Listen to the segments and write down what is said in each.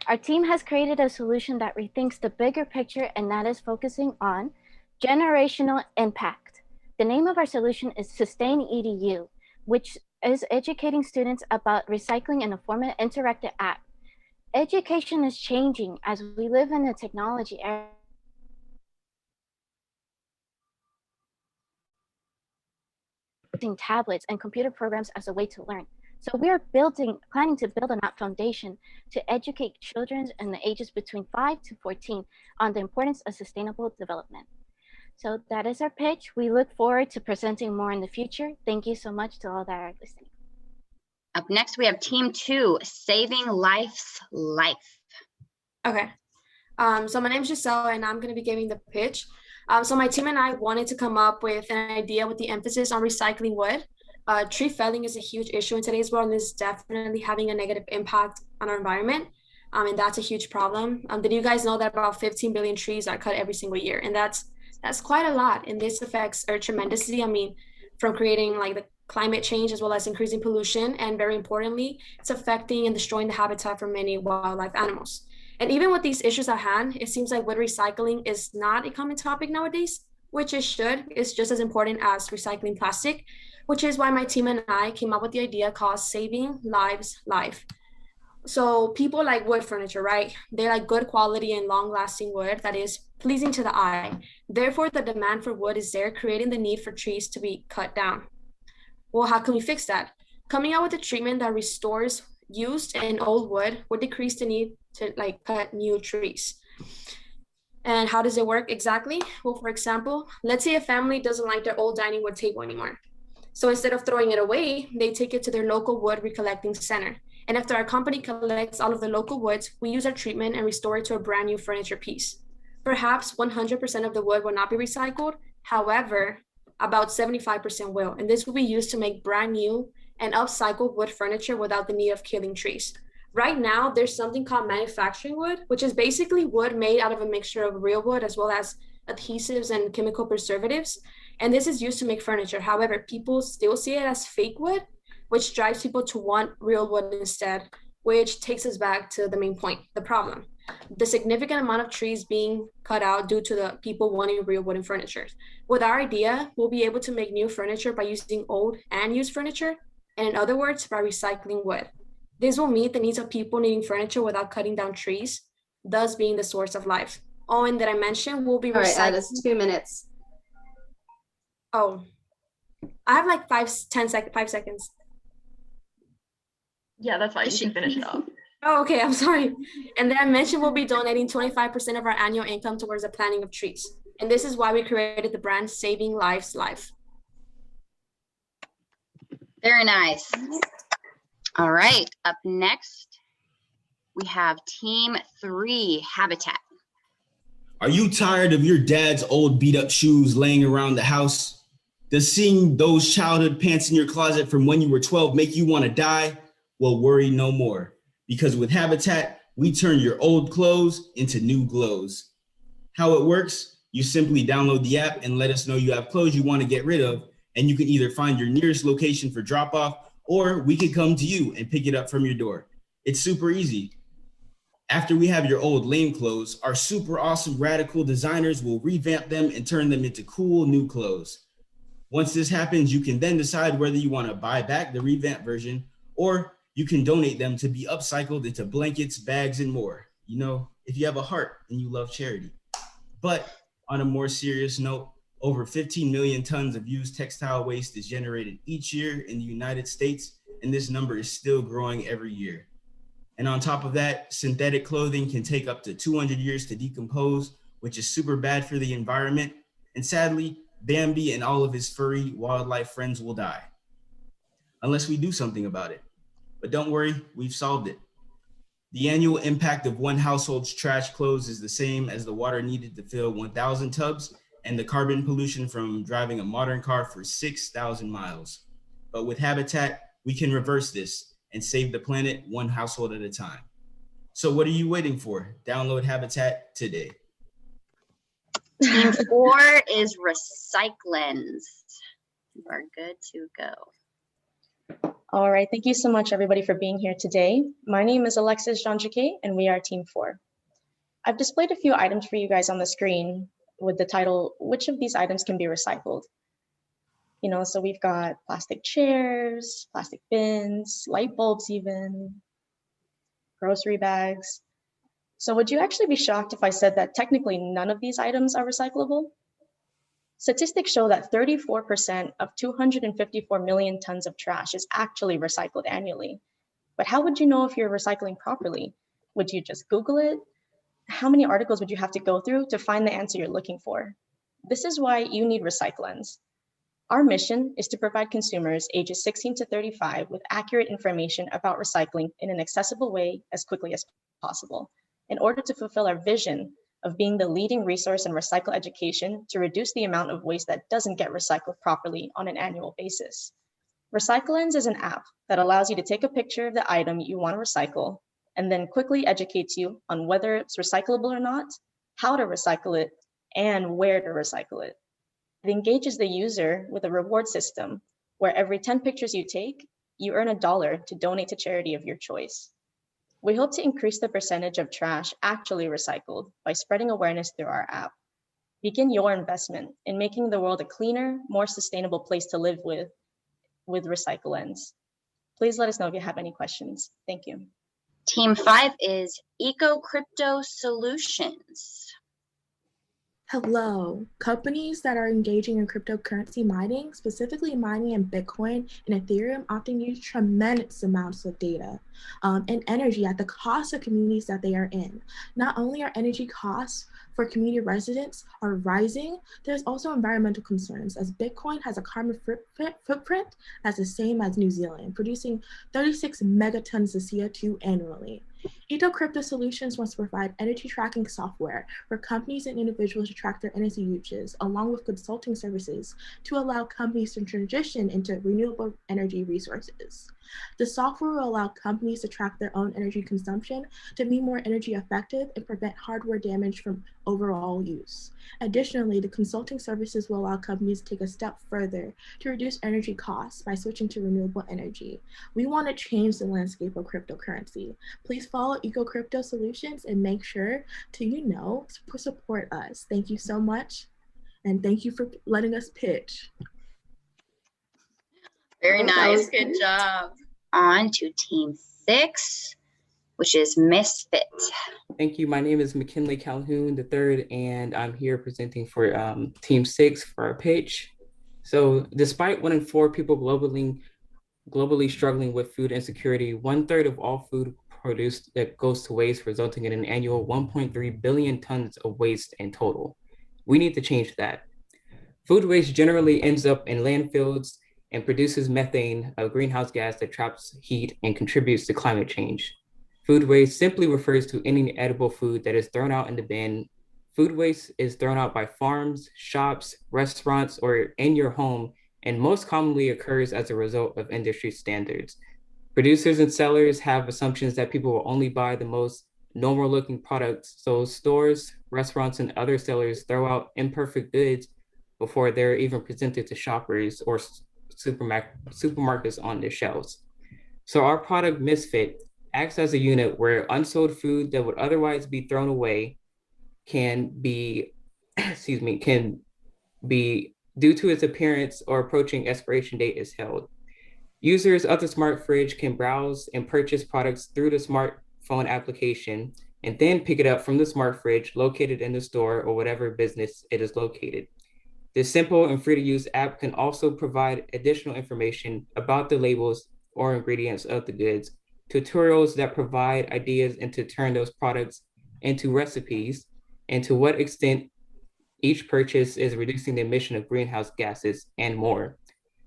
Our team has created a solution that rethinks the bigger picture, and that is focusing on generational impact. The name of our solution is Sustain EDU, which is educating students about recycling in the form of an interactive app. Education is changing as we live in a technology era. Using tablets and computer programs as a way to learn. So we are planning to build an app foundation to educate children in the ages between 5 to 14 on the importance of sustainable development. So that is our pitch. We look forward to presenting more in the future. Thank you so much to all that are listening. Up next, we have Team 2, Saving Life's Life. Okay. So my name is Giselle, and I'm going to be giving the pitch. So my team and I wanted to come up with an idea with the emphasis on recycling wood. Tree felling is a huge issue in today's world, and is definitely having a negative impact on our environment. And that's a huge problem. Did you guys know that about 15 billion trees are cut every single year? And that's quite a lot. And this affects Earth tremendously. I mean, from creating like the climate change as well as increasing pollution. And very importantly, it's affecting and destroying the habitat for many wildlife animals. And even with these issues at hand, it seems like wood recycling is not a common topic nowadays, which it should. It's just as important as recycling plastic, which is why my team and I came up with the idea called Saving Lives Life. So people like wood furniture, right? They like good quality and long-lasting wood that is pleasing to the eye. Therefore, the demand for wood is there, creating the need for trees to be cut down. Well, how can we fix that? Coming out with a treatment that restores used and old wood would decrease the need to like cut new trees. And how does it work exactly? Well, for example, let's say a family doesn't like their old dining wood table anymore. So instead of throwing it away, they take it to their local wood recollecting center. And after our company collects all of the local woods, we use our treatment and restore it to a brand new furniture piece. Perhaps 100% of the wood will not be recycled. However, about 75% will. And this will be used to make brand new and upcycled wood furniture without the need of killing trees. Right now, there's something called manufacturing wood, which is basically wood made out of a mixture of real wood as well as adhesives and chemical preservatives. And this is used to make furniture. However, people still see it as fake wood, which drives people to want real wood instead, which takes us back to the main point, the problem. The significant amount of trees being cut out due to the people wanting real wooden furniture. With our idea, we'll be able to make new furniture by using old and used furniture, and in other words, by recycling wood. This will meet the needs of people needing furniture without cutting down trees, thus being the source of life. Oh, and that I mentioned will be recycling. All right, that's 2 minutes. Oh, I have like 5 seconds. Yeah, that's fine. You can finish it off. Oh, okay, I'm sorry. And then I mentioned we'll be donating 25% of our annual income towards the planting of trees. And this is why we created the brand Saving Lives Life. Very nice. All right, up next, we have Team 3, Habitat. Are you tired of your dad's old beat up shoes laying around the house? Does seeing those childhood pants in your closet from when you were 12 make you want to die? Well, worry no more, because with Habitat, we turn your old clothes into new glows. How it works? You simply download the app and let us know you have clothes you want to get rid of, and you can either find your nearest location for drop off, or we could come to you and pick it up from your door. It's super easy. After we have your old lame clothes, our super awesome radical designers will revamp them and turn them into cool new clothes. Once this happens, you can then decide whether you want to buy back the revamped version, or you can donate them to be upcycled into blankets, bags, and more. You know, if you have a heart and you love charity. But on a more serious note, over 15 million tons of used textile waste is generated each year in the United States, and this number is still growing every year. And on top of that, synthetic clothing can take up to 200 years to decompose, which is super bad for the environment. And sadly, Bambi and all of his furry wildlife friends will die, unless we do something about it. But don't worry, we've solved it. The annual impact of one household's trash clothes is the same as the water needed to fill 1,000 tubs and the carbon pollution from driving a modern car for 6,000 miles. But with Habitat, we can reverse this and save the planet one household at a time. So what are you waiting for? Download Habitat today. Team 4 is Recyclens. You are good to go. All right, thank you so much everybody for being here today. My name is Alexis Jeanjaquet and we are Team 4. I've displayed a few items for you guys on the screen with the title, which of these items can be recycled? So we've got plastic chairs, plastic bins, light bulbs even, grocery bags. So would you actually be shocked if I said that technically none of these items are recyclable? Statistics show that 34% of 254 million tons of trash is actually recycled annually. But how would you know if you're recycling properly? Would you just Google it? How many articles would you have to go through to find the answer you're looking for? This is why you need Recyclens. Our mission is to provide consumers ages 16 to 35 with accurate information about recycling in an accessible way as quickly as possible, in order to fulfill our vision of being the leading resource in recycle education to reduce the amount of waste that doesn't get recycled properly on an annual basis. Recyclens is an app that allows you to take a picture of the item you want to recycle and then quickly educates you on whether it's recyclable or not, how to recycle it, and where to recycle it. It engages the user with a reward system where every 10 pictures you take, you earn $1 to donate to charity of your choice. We hope to increase the percentage of trash actually recycled by spreading awareness through our app. Begin your investment in making the world a cleaner, more sustainable place to live with Recyclens. Please let us know if you have any questions. Thank you. Team 5 is Eco Crypto Solutions. Hello. Companies that are engaging in cryptocurrency mining, specifically mining in Bitcoin and Ethereum, often use tremendous amounts of data and energy at the cost of communities that they are in. Not only are energy costs for community residents are rising, there's also environmental concerns, as Bitcoin has a carbon footprint that's the same as New Zealand, producing 36 megatons of CO2 annually. Eco Crypto Solutions wants to provide energy tracking software for companies and individuals to track their energy uses, along with consulting services to allow companies to transition into renewable energy resources. The software will allow companies to track their own energy consumption to be more energy effective and prevent hardware damage from overall use. Additionally, the consulting services will allow companies to take a step further to reduce energy costs by switching to renewable energy. We want to change the landscape of cryptocurrency. Please follow Eco Crypto Solutions and make sure to, support us. Thank you so much. And thank you for letting us pitch. Very nice. Good job. On to Team 6, which is Misfit. Thank you. My name is McKinley Calhoun III, and I'm here presenting for Team 6 for our pitch. So despite 1 in 4 people globally struggling with food insecurity, 1/3 of all food produced that goes to waste, resulting in an annual 1.3 billion tons of waste in total. We need to change that. Food waste generally ends up in landfills and produces methane, a greenhouse gas that traps heat and contributes to climate change. Food waste simply refers to any edible food that is thrown out in the bin. Food waste is thrown out by farms, shops, restaurants, or in your home, and most commonly occurs as a result of industry standards. Producers and sellers have assumptions that people will only buy the most normal looking products, so stores, restaurants, and other sellers throw out imperfect goods before they're even presented to shoppers or supermarkets on their shelves. So our product Misfit acts as a unit where unsold food that would otherwise be thrown away can be, due to its appearance or approaching expiration date, is held. Users of the smart fridge can browse and purchase products through the smartphone application and then pick it up from the smart fridge located in the store or whatever business it is located. This simple and free to use app can also provide additional information about the labels or ingredients of the goods, tutorials that provide ideas and to turn those products into recipes, and to what extent each purchase is reducing the emission of greenhouse gases, and more.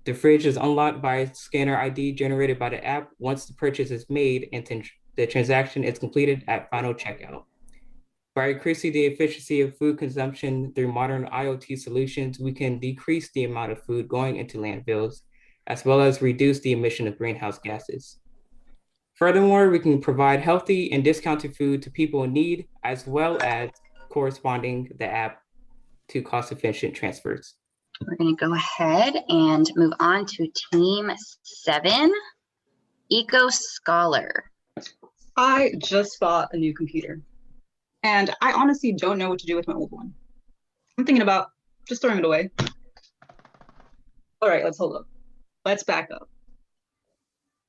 The fridge is unlocked by a scanner ID generated by the app once the purchase is made and the transaction is completed at final checkout. By increasing the efficiency of food consumption through modern IoT solutions, we can decrease the amount of food going into landfills, as well as reduce the emission of greenhouse gases. Furthermore, we can provide healthy and discounted food to people in need, as well as corresponding the app to cost-efficient transfers. We're going to go ahead and move on to Team 7. Eco Scholar. I just bought a new computer, and I honestly don't know what to do with my old one. I'm thinking about just throwing it away. All right, let's hold up. Let's back up.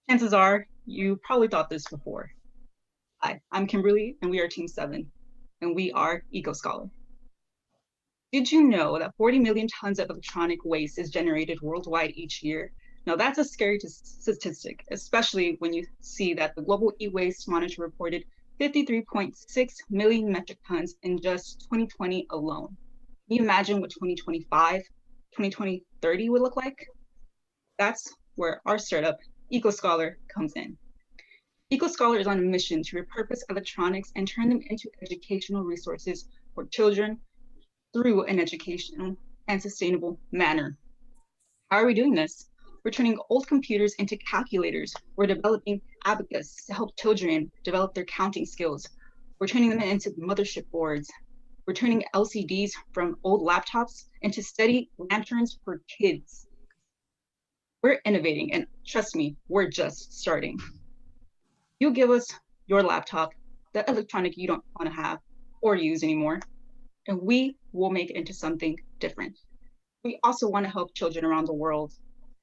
Chances are you probably thought this before. Hi, I'm Kimberly, and we are Team 7, and we are Eco Scholar. Did you know that 40 million tons of electronic waste is generated worldwide each year? Now that's a scary statistic, especially when you see that the Global E-Waste Monitor reported 53.6 million metric tons in just 2020 alone. Can you imagine what 2025, 2030 would look like? That's where our startup, Eco Scholar, comes in. Eco Scholar is on a mission to repurpose electronics and turn them into educational resources for children through an educational and sustainable manner. How are we doing this? We're turning old computers into calculators. We're developing abacus to help children develop their counting skills. We're turning them into mothership boards. We're turning LCDs from old laptops into steady lanterns for kids. We're innovating, and trust me, we're just starting. You give us your laptop, the electronic you don't want to have or use anymore, and we will make it into something different. We also want to help children around the world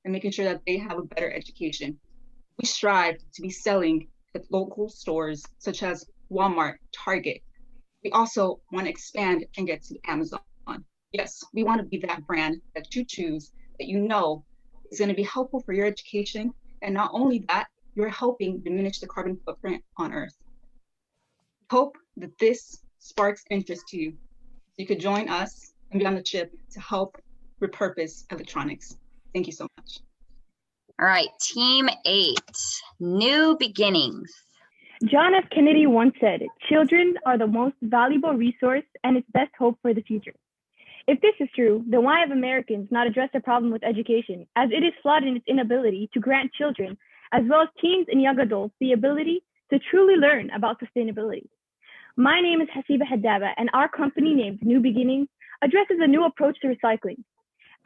and making sure that they have a better education. We strive to be selling at local stores such as Walmart, Target. We also want to expand and get to Amazon. Yes, we want to be that brand that you choose, that you know is going to be helpful for your education. And not only that, you're helping diminish the carbon footprint on Earth. Hope that this sparks interest to you. You could join us and be on the chip to help repurpose electronics. Thank you so much. All right, Team 8, New Beginnings. John F. Kennedy once said, "Children are the most valuable resource and its best hope for the future." If this is true, then why have Americans not addressed the problem with education, as it is flawed in its inability to grant children, as well as teens and young adults, the ability to truly learn about sustainability? My name is Haddabeh, and our company named New Beginnings addresses a new approach to recycling.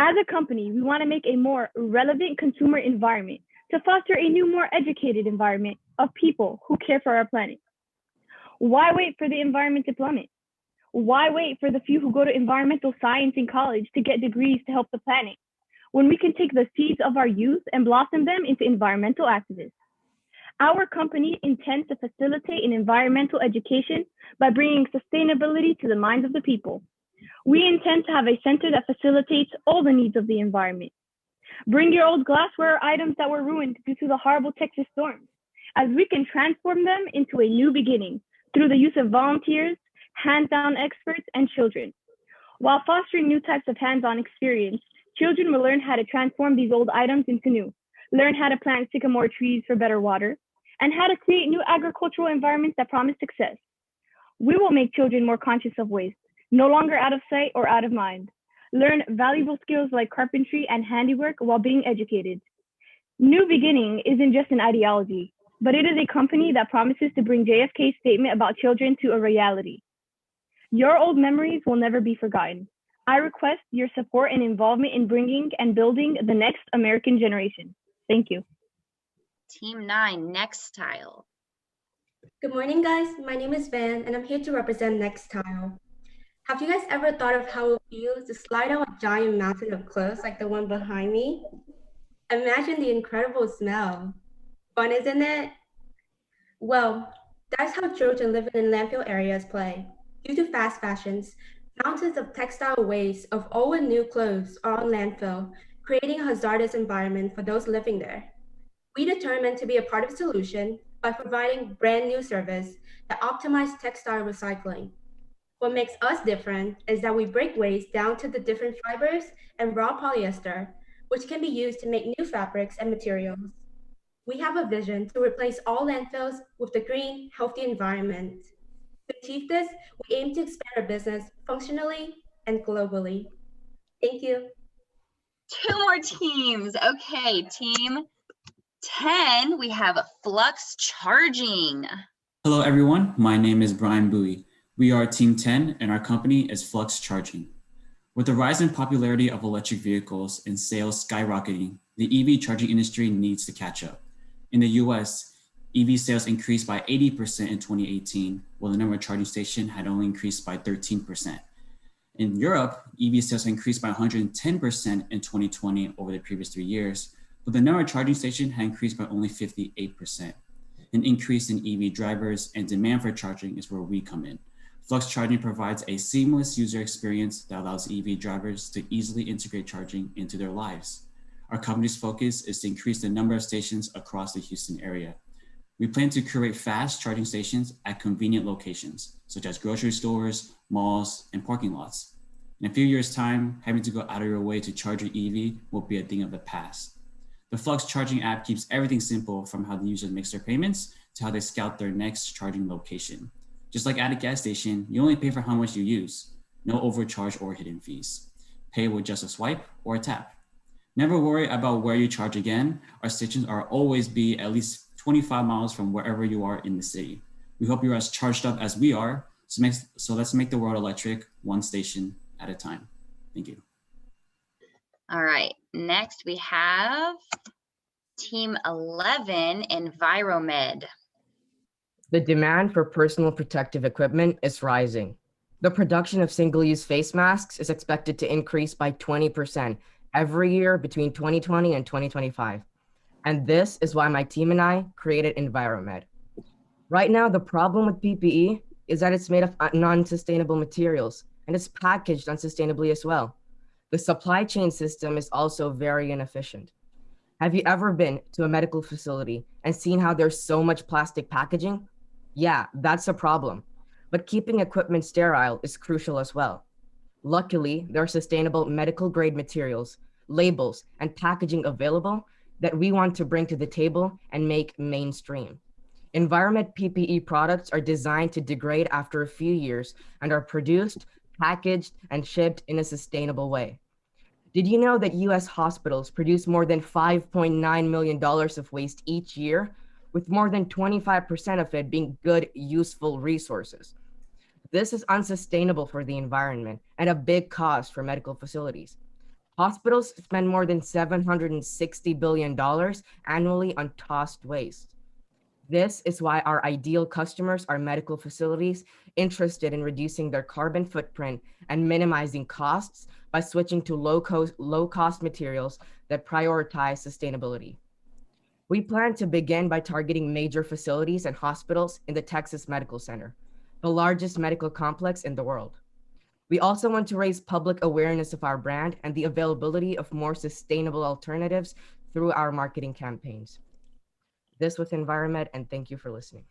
As a company, we want to make a more relevant consumer environment to foster a new, more educated environment of people who care for our planet. Why wait for the environment to plummet? Why wait for the few who go to environmental science in college to get degrees to help the planet, when we can take the seeds of our youth and blossom them into environmental activists? Our company intends to facilitate an environmental education by bringing sustainability to the minds of the people. We intend to have a center that facilitates all the needs of the environment. Bring your old glassware items that were ruined due to the horrible Texas storms, as we can transform them into a new beginning through the use of volunteers, hands-on experts, and children. While fostering new types of hands-on experience, children will learn how to transform these old items into new, learn how to plant sycamore trees for better water, and how to create new agricultural environments that promise success. We will make children more conscious of waste, no longer out of sight or out of mind. Learn valuable skills like carpentry and handiwork while being educated. New Beginning isn't just an ideology, but it is a company that promises to bring JFK's statement about children to a reality. Your old memories will never be forgotten. I request your support and involvement in bringing and building the next American generation. Thank you. Team 9, Nextile. Good morning, guys. My name is Van, and I'm here to represent Nextile. Have you guys ever thought of how it feels to slide down a giant mountain of clothes like the one behind me? Imagine the incredible smell. Fun, isn't it? Well, that's how children living in landfill areas play. Due to fast fashions, mountains of textile waste of old and new clothes are on landfill, creating a hazardous environment for those living there. We determined to be a part of the solution by providing brand new service that optimizes textile recycling. What makes us different is that we break waste down to the different fibers and raw polyester, which can be used to make new fabrics and materials. We have a vision to replace all landfills with a green, healthy environment. To achieve this, we aim to expand our business functionally and globally. Thank you. 2 more teams. Okay, Team 10, we have Flux Charging. Hello, everyone. My name is Brian Bowie. We are Team 10, and our company is Flux Charging. With the rise in popularity of electric vehicles and sales skyrocketing, the EV charging industry needs to catch up. In the US, EV sales increased by 80% in 2018, while the number of charging stations had only increased by 13%. In Europe, EV sales increased by 110% in 2020 over the previous 3 years, but the number of charging stations had increased by only 58%. An increase in EV drivers and demand for charging is where we come in. Flux Charging provides a seamless user experience that allows EV drivers to easily integrate charging into their lives. Our company's focus is to increase the number of stations across the Houston area. We plan to curate fast charging stations at convenient locations, such as grocery stores, malls, and parking lots. In a few years' time, having to go out of your way to charge your EV will be a thing of the past. The Flux Charging app keeps everything simple, from how the users make their payments to how they scout their next charging location. Just like at a gas station, you only pay for how much you use. No overcharge or hidden fees. Pay with just a swipe or a tap. Never worry about where you charge again. Our stations are always be at least 25 miles from wherever you are in the city. We hope you're as charged up as we are. So let's make the world electric, one station at a time. Thank you. All right, next we have Team 11, EnviroMed. The demand for personal protective equipment is rising. The production of single-use face masks is expected to increase by 20% every year between 2020 and 2025. And this is why my team and I created EnviroMed. Right now, the problem with PPE is that it's made of non-sustainable materials and it's packaged unsustainably as well. The supply chain system is also very inefficient. Have you ever been to a medical facility and seen how there's so much plastic packaging? Yeah, that's a problem. But keeping equipment sterile is crucial as well. Luckily, there are sustainable medical grade materials, labels, and packaging available that we want to bring to the table and make mainstream. EnviroMed PPE products are designed to degrade after a few years and are produced, packaged, and shipped in a sustainable way. Did you know that US hospitals produce more than $5.9 million of waste each year, with more than 25% of it being good, useful resources? This is unsustainable for the environment and a big cost for medical facilities. Hospitals spend more than $760 billion annually on tossed waste. This is why our ideal customers are medical facilities interested in reducing their carbon footprint and minimizing costs by switching to low-cost materials that prioritize sustainability. We plan to begin by targeting major facilities and hospitals in the Texas Medical Center, the largest medical complex in the world. We also want to raise public awareness of our brand and the availability of more sustainable alternatives through our marketing campaigns. This was EnviroMed, and thank you for listening.